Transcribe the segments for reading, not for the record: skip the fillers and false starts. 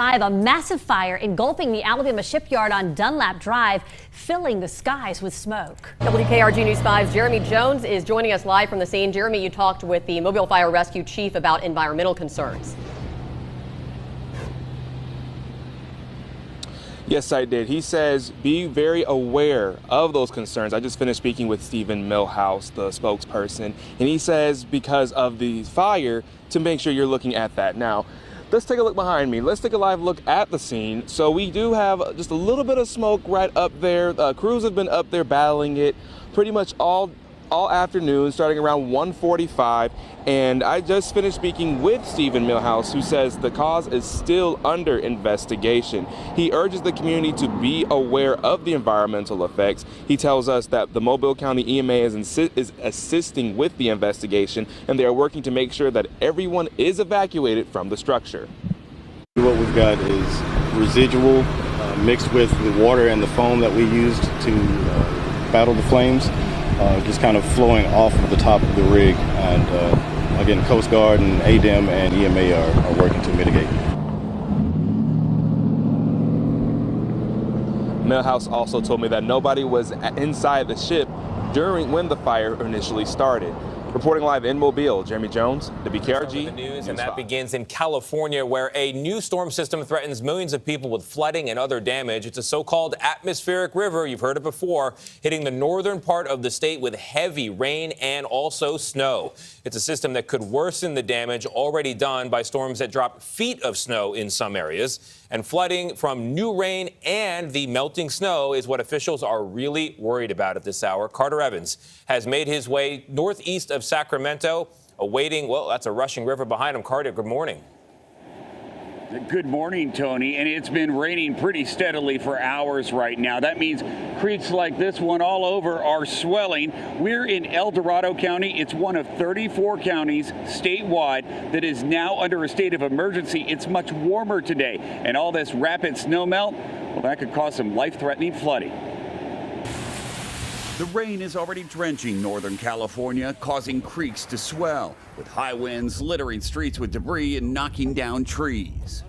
A massive fire engulfing the Alabama Shipyard on Dunlap Drive, filling the skies with smoke. WKRG News 5's Jeremy Jones is joining us live from the scene. Jeremy, you talked with the Mobile Fire Rescue Chief about environmental concerns. Yes, I did. He says be very aware of those concerns. I just finished speaking with Stephen Millhouse, the spokesperson, and he says because of the fire to make sure you're looking at that. Now, let's take a look behind me. Let's take a live look at the scene. So we do have just a little bit of smoke right up there. Crews have been up there battling it pretty much all afternoon, starting around 1:45. And I just finished speaking with Stephen Millhouse, who says the cause is still under investigation. He urges the community to be aware of the environmental effects. He tells us that the Mobile County EMA is assisting with the investigation, and they are working to make sure that everyone is evacuated from the structure. What we've got is residual mixed with the water and the foam that we used to battle the flames, just kind of flowing off of the top of the rig. And again, Coast Guard and ADEM and EMA are working to mitigate. Millhouse also told me that nobody was inside the ship when the fire initially started. Reporting live in Mobile, Jeremy Jones, WKRG. The news, and that begins in California, where a new storm system threatens millions of people with flooding and other damage. It's a so-called atmospheric river, you've heard it before, hitting the northern part of the state with heavy rain and also snow. It's a system that could worsen the damage already done by storms that dropped feet of snow in some areas. And flooding from new rain and the melting snow is what officials are really worried about at this hour. Carter Evans has made his way northeast of Sacramento, awaiting, well, that's a rushing river behind him. Carter, good morning. Good morning, Tony. And it's been raining pretty steadily for hours right now. That means creeks like this one all over are swelling. We're in El Dorado County. It's one of 34 counties statewide that is now under a state of emergency. It's much warmer today. And all this rapid snow melt, well, that could cause some life-threatening flooding. The rain is already drenching Northern California, causing creeks to swell, with high winds littering streets with debris and knocking down trees.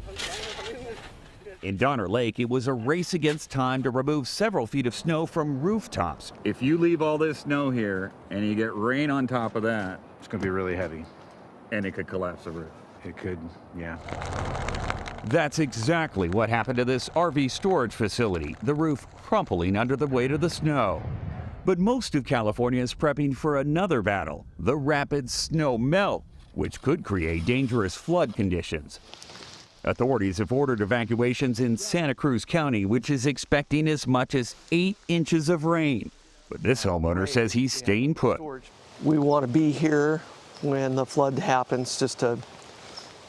In Donner Lake, it was a race against time to remove several feet of snow from rooftops. If you leave all this snow here and you get rain on top of that, It's going to be really heavy. and it could collapse the roof. It could, yeah. That's exactly what happened to this RV storage facility, the roof crumpling under the weight of the snow. But most of California is prepping for another battle, the rapid snow melt, which could create dangerous flood conditions. Authorities have ordered evacuations in Santa Cruz County, which is expecting as much as 8 inches of rain. But this homeowner says he's staying put. We want to be here when the flood happens just to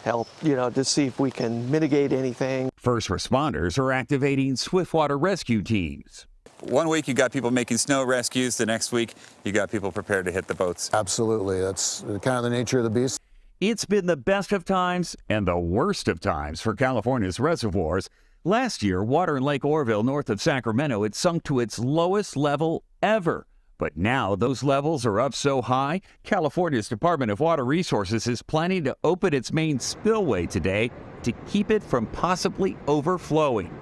help, to see if we can mitigate anything. First responders are activating swiftwater rescue teams. One week you got people making snow rescues. The next week you got people prepared to hit the boats. Absolutely. That's kind of the nature of the beast. It's been the best of times and the worst of times for California's reservoirs. Last year, water in Lake Oroville north of Sacramento had sunk to its lowest level ever. But now those levels are up so high, California's Department of Water Resources is planning to open its main spillway today to keep it from possibly overflowing.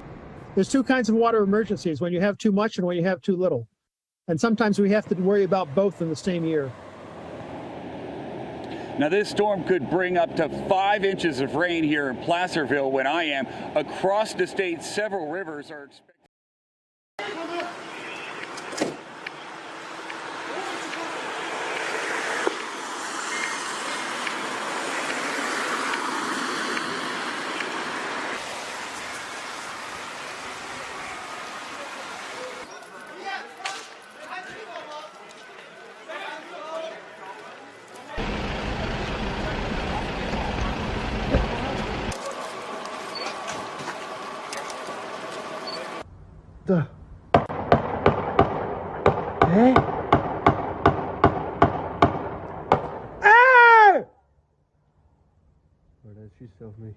There's two kinds of water emergencies, when you have too much and when you have too little. And sometimes we have to worry about both in the same year. Now, this storm could bring up to 5 inches of rain here in Placerville when I am. Across the state, several rivers are expected. Hey! Der schießt auf mich.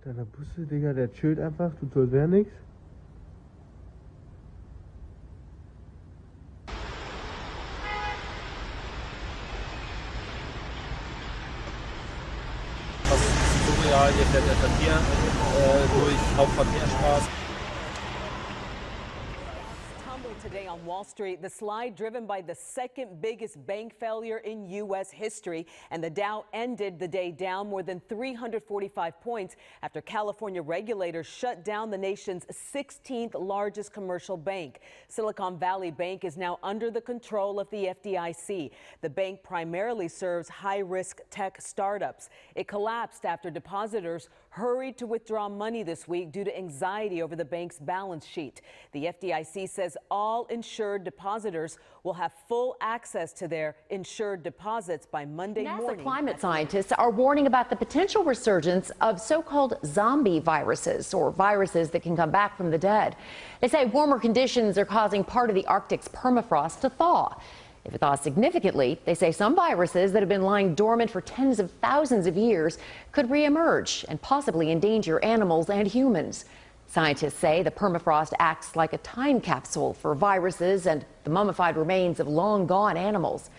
Deiner Busse, Digga, der chillt einfach, tut so, als wäre nix. surreal, hier fährt der Verkehr. durch Hauptverkehrsstraßen. Today on Wall Street, the slide driven by the second biggest bank failure in U.S. history, and the Dow ended the day down more than 345 points after California regulators shut down the nation's 16th largest commercial bank. Silicon Valley Bank is now under the control of the FDIC. The bank primarily serves high-risk tech startups. It collapsed after depositors hurried to withdraw money this week due to anxiety over the bank's balance sheet. The FDIC says all insured depositors will have full access to their insured deposits by Monday morning. NASA climate scientists are warning about the potential resurgence of so-called zombie viruses, or viruses that can come back from the dead. They say warmer conditions are causing part of the Arctic's permafrost to thaw. If it thaws significantly, they say some viruses that have been lying dormant for tens of thousands of years could reemerge and possibly endanger animals and humans. Scientists say the permafrost acts like a time capsule for viruses and the mummified remains of long-gone animals.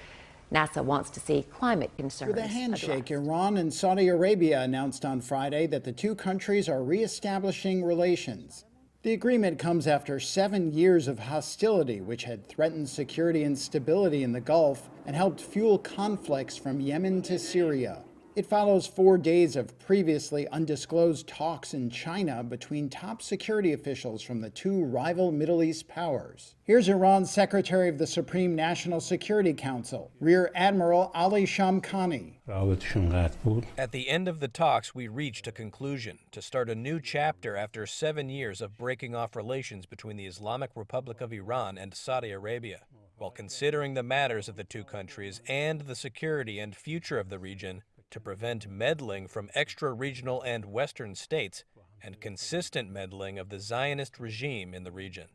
NASA wants to see climate concerns With a handshake, addressed. Iran and Saudi Arabia announced on Friday that the two countries are reestablishing relations. The agreement comes after 7 years of hostility, which had threatened security and stability in the Gulf and helped fuel conflicts from Yemen to Syria. It follows 4 days of previously undisclosed talks in China between top security officials from the two rival Middle East powers. Here's Iran's Secretary of the Supreme National Security Council, Rear Admiral Ali Shamkhani. At the end of the talks, we reached a conclusion to start a new chapter after 7 years of breaking off relations between the Islamic Republic of Iran and Saudi Arabia. While considering the matters of the two countries and the security and future of the region, to prevent meddling from extra-regional and Western states and consistent meddling of the Zionist regime in the region.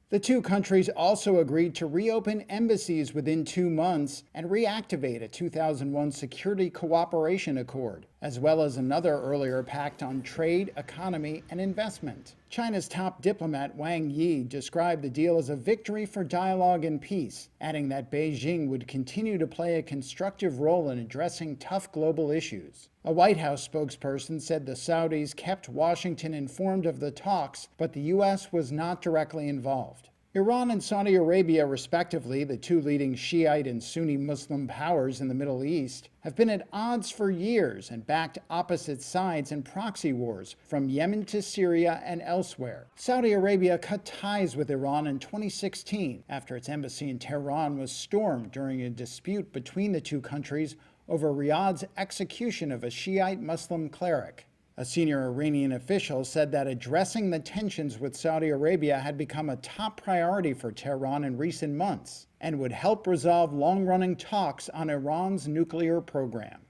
The two countries also agreed to reopen embassies within 2 months and reactivate a 2001 Security Cooperation Accord, as well as another earlier pact on trade, economy, and investment. China's top diplomat Wang Yi described the deal as a victory for dialogue and peace, adding that Beijing would continue to play a constructive role in addressing tough global issues. A White House spokesperson said the Saudis kept Washington informed of the talks, but the U.S. was not directly involved. Iran and Saudi Arabia, respectively, the two leading Shiite and Sunni Muslim powers in the Middle East, have been at odds for years and backed opposite sides in proxy wars from Yemen to Syria and elsewhere. Saudi Arabia cut ties with Iran in 2016 after its embassy in Tehran was stormed during a dispute between the two countries over Riyadh's execution of a Shiite Muslim cleric. A senior Iranian official said that addressing the tensions with Saudi Arabia had become a top priority for Tehran in recent months and would help resolve long-running talks on Iran's nuclear program.